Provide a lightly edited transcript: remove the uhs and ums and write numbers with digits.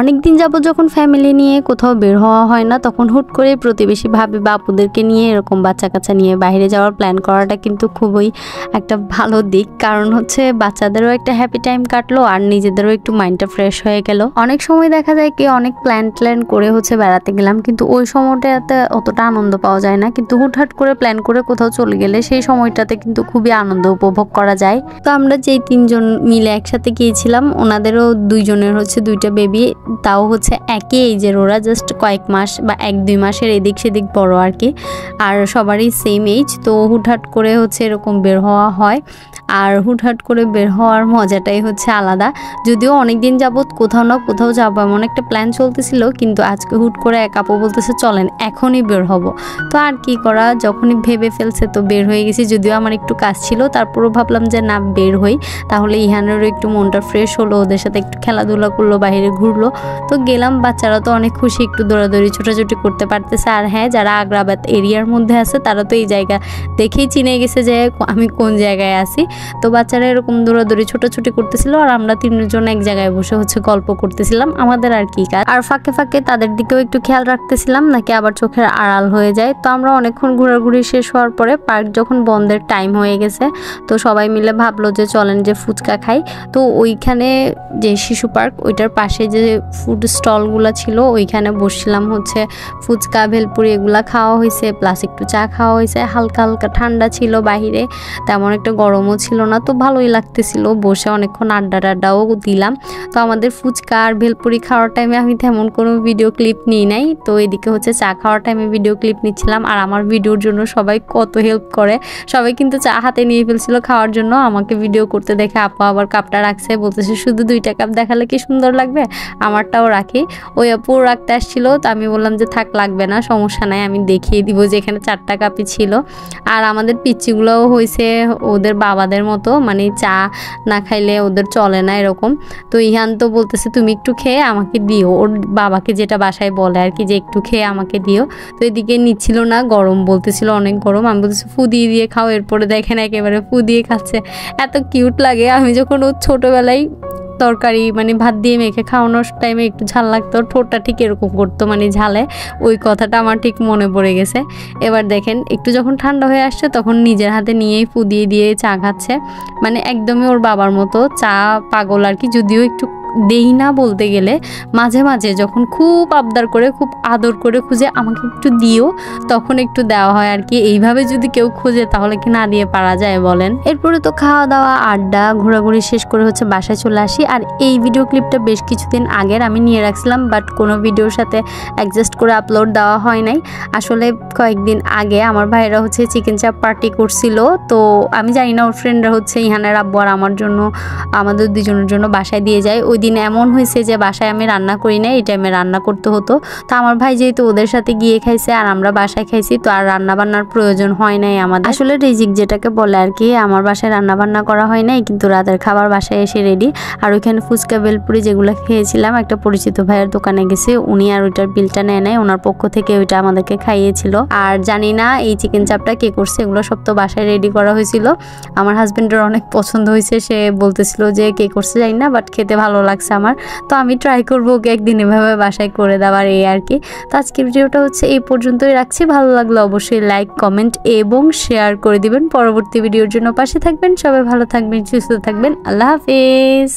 অনেকদিন যাবত যখন ফ্যামিলি নিয়ে কোথাও বের হওয়া হয় না, তখন হুট করে প্রতিবেশী ভাবি বা আপুদেরকে নিয়ে এরকম বাচ্চা কাচ্চা নিয়ে বাইরে যাওয়ার প্ল্যান করাটা কিন্তু খুবই একটা ভালো দিক। কারণ হচ্ছে বাচ্চাদেরও একটা হ্যাপি টাইম কাটলো আর নিজেদেরও একটু মাইন্ডটা ফ্রেশ হয়ে গেল। অনেক সময় দেখা যায় কি অনেক প্ল্যান করে হচ্ছে বেড়াতে গেলাম, কিন্তু ওই সময়টাতে অতটা আনন্দ পাওয়া যায় না। কিন্তু হুটহাট করে প্ল্যান করে কোথাও চলে গেলে সেই সময়টাতে কিন্তু খুবই আনন্দ উপভোগ করা যায়। তো আমরা যেই 3 জন মিলে একসাথে গিয়েছিলাম, ওনাদেরও 2 জনের হচ্ছে 2টা বেবি, তাও হচ্ছে একই এইজের, ওরা জাস্ট কয়েক মাস বা 1-2 মাসের এদিক সেদিক বড় আর কি, আর সবারই সেম এইজ। তো হুটহাট করে হচ্ছে এরকম বের হওয়া হয়, আর হুটহাট করে বের হওয়ার মজাটাই হচ্ছে আলাদা। যদিও অনেকদিন যাবত কোথাও না কোথাও যাবো এমন একটা প্ল্যান চলতেছিল, কিন্তু আজকে হুট করে এক আপু বলতেছে চলেন এখনই বের হব। তো আর কি করা, যখনই ভেবে ফেলছে তো বের হয়ে গেছি। যদিও আমার একটু কাজ ছিল, তারপরও ভাবলাম যে না বের হই, তাহলে ইহানেরও একটু মনটা ফ্রেশ হলো, ওদের সাথে একটু খেলাধুলা করলো, বাইরে ঘুরলো। তো গেলাম, বাচ্চারা তো অনেক খুশি, একটু দৌড়াদৌড়ি ছোটাছুটি করতে পারতেছে। আর হ্যাঁ, যারা আগ্রাবাদ এরিয়ার মধ্যে আছে তারা তো এই জায়গা দেখেই চিনে গেছে যে আমি কোন জায়গায় আছি। তো বাচ্চারা এরকম দৌড়াদৌড়ি ছোটাছুটি করতেছিল, আর আমরা 3 জন এক জায়গায় বসে হচ্ছে গল্প করতেছিলাম, আমাদের আর কি কাজ। আর ফাঁকে ফাঁকে তাদের দিকেও একটু খেয়াল রাখতেছিলাম, নাকি আবার চোখের আড়াল হয়ে যায়। তো আমরা অনেকক্ষণ ঘোরাঘুরি শেষ হওয়ার পরে পার্ক যখন বন্ধের টাইম হয়ে গেছে, তো সবাই মিলে ভাবলো যে চলেন যে ফুচকা খাই। তো ওইখানে যে শিশু পার্ক, ওইটার পাশে যে ফুড স্টলগুলো ছিল ওইখানে বসছিলাম, হচ্ছে ফুচকা ভেলপুরি এগুলা খাওয়া হয়েছে, প্লাস একটু চা খাওয়া হয়েছে। হালকা হালকা ঠান্ডা ছিল বাহিরে, তেমন একটা গরমও ছিল না, তো ভালোই লাগতেছিল। বসে অনেকক্ষণ আড্ডাও দিলাম। তো আমাদের ফুচকা আর ভেলপুরি খাওয়ার টাইমে আমি তেমন কোনো ভিডিও ক্লিপ নিই নাই, তো এদিকে হচ্ছে চা খাওয়ার টাইমে ভিডিও ক্লিপ নিচ্ছিলাম। আর আমার ভিডিওর জন্য সবাই কত হেল্প করে, সবাই কিন্তু চা হাতে নিয়ে ফেলছিল খাওয়ার জন্য। আমাকে ভিডিও করতে দেখে আপু আবার কাপটা রাখছে, বলতেছে শুধু 2টা কাপ দেখালে কি সুন্দর লাগবে, আমারটাও রাখি। ওই আপু রাখতে আসছিল, তো আমি বললাম যে থাক লাগবে না, সমস্যা নাই, আমি দেখিয়ে দিব যে এখানে 4টা কাপই ছিল। আর আমাদের পিচ্চিগুলোও হয়েছে ওদের বাবাদের মতো, মানে চা না খাইলে ওদের চলে না এরকম। তো ইহান তো বলতেছে তুমি একটু খেয়ে আমাকে দিও, ওর বাবাকে যেটা বাসায় বলে আর কি, যে একটু খেয়ে আমাকে দিও। তো এদিকে নিচ্ছিল না, গরম বলতেছিল, অনেক গরম। আমি বলতেছি ফু দিয়ে খাও, এরপরে দেখেন একেবারে ফু দিয়ে খাচ্ছে, এত কিউট লাগে। আমি যখন ও ছোটোবেলায় তরকারি মানে ভাত দিয়ে মেখে খাওয়ানোর টাইমে একটু ঝাল লাগতো, ঠোঁটটা ঠিক এরকম করতো মানে ঝালে, ওই কথাটা আমার ঠিক মনে পড়ে গেছে। এবার দেখেন একটু যখন ঠান্ডা হয়ে আসছে তখন নিজের হাতে নিয়েই ফুদিয়ে দিয়ে চা খাচ্ছে, মানে একদমই ওর বাবার মতো চা পাগল আর কি। যদিও একটু দেই না বলতে গেলে, মাঝে মাঝে যখন খুব আবদার করে, খুব আদর করে খুঁজে আমাকে একটু দিও, তখন একটু দেওয়া হয় আর কি। এইভাবে যদি কেউ খুঁজে তাহলে কি না দিয়ে পারা যায় বলেন। এরপরে তো খাওয়া দাওয়া আড্ডা ঘোরাঘুরি শেষ করে হচ্ছে বাসায় চলে আসি। আর এই ভিডিও ক্লিপটা বেশ কিছুদিন আগের আমি নিয়ে রাখছিলাম, বাট কোনো ভিডিওর সাথে অ্যাডজাস্ট করে আপলোড দেওয়া হয় নাই। আসলে কয়েকদিন আগে আমার ভাইরা হচ্ছে চিকেন চাপ পার্টি করছিল, তো আমি জানি না ওর ফ্রেন্ডরা হচ্ছে ইহানের আব্বু আর আমার জন্য, আমাদের 2 জনের জন্য বাসায় দিয়ে যায়। ওই দিন এমন হয়েছে যে বাসায় আমি রান্না করি না, এই টাইমে রান্না করতে হতো। তো আমার ভাই যেহেতু ওদের সাথে গিয়ে খাইছে আর আমরা বাসায় খাইছি, তো আর রান্না বান্নার প্রয়োজন হয় নাই আমাদের। আসলে রিজিক যেটাকে বলে আর কি, আমার বাসায় রান্না বান্না করা হয় নাই, কিন্তু রাতের খাবার বাসায় এসে রেডি। আর ওইখানে ফুচকা বেলপুরি যেগুলো খেয়েছিলাম, একটা পরিচিত ভাইয়ের দোকানে গেছে, উনি আর ওইটার বিলটা নেয় নাই, ওনার পক্ষ থেকে ওইটা আমাদেরকে খাইয়েছিল। আর জানি না এই চিকেন চাপটা কে করছে, এগুলো সব তো বাসায় রেডি করা হয়েছিল। আমার হাজবেন্ডের অনেক পছন্দ হয়েছে, সে বলতেছিল যে কে করছে জানি না, বাট খেতে ভালো লাগছে আমার। তো আমি ট্রাই করবো ওকে একদিন এভাবে বাসায় করে দেওয়ার, এই আর কি। তো আজকের ভিডিওটা হচ্ছে এই পর্যন্তই রাখছি। ভালো লাগলে অবশ্যই লাইক, কমেন্ট এবং শেয়ার করে দিবেন। পরবর্তী ভিডিওর জন্য পাশে থাকবেন। সবাই ভালো থাকবেন, সুস্থ থাকবেন। আল্লাহ হাফেজ।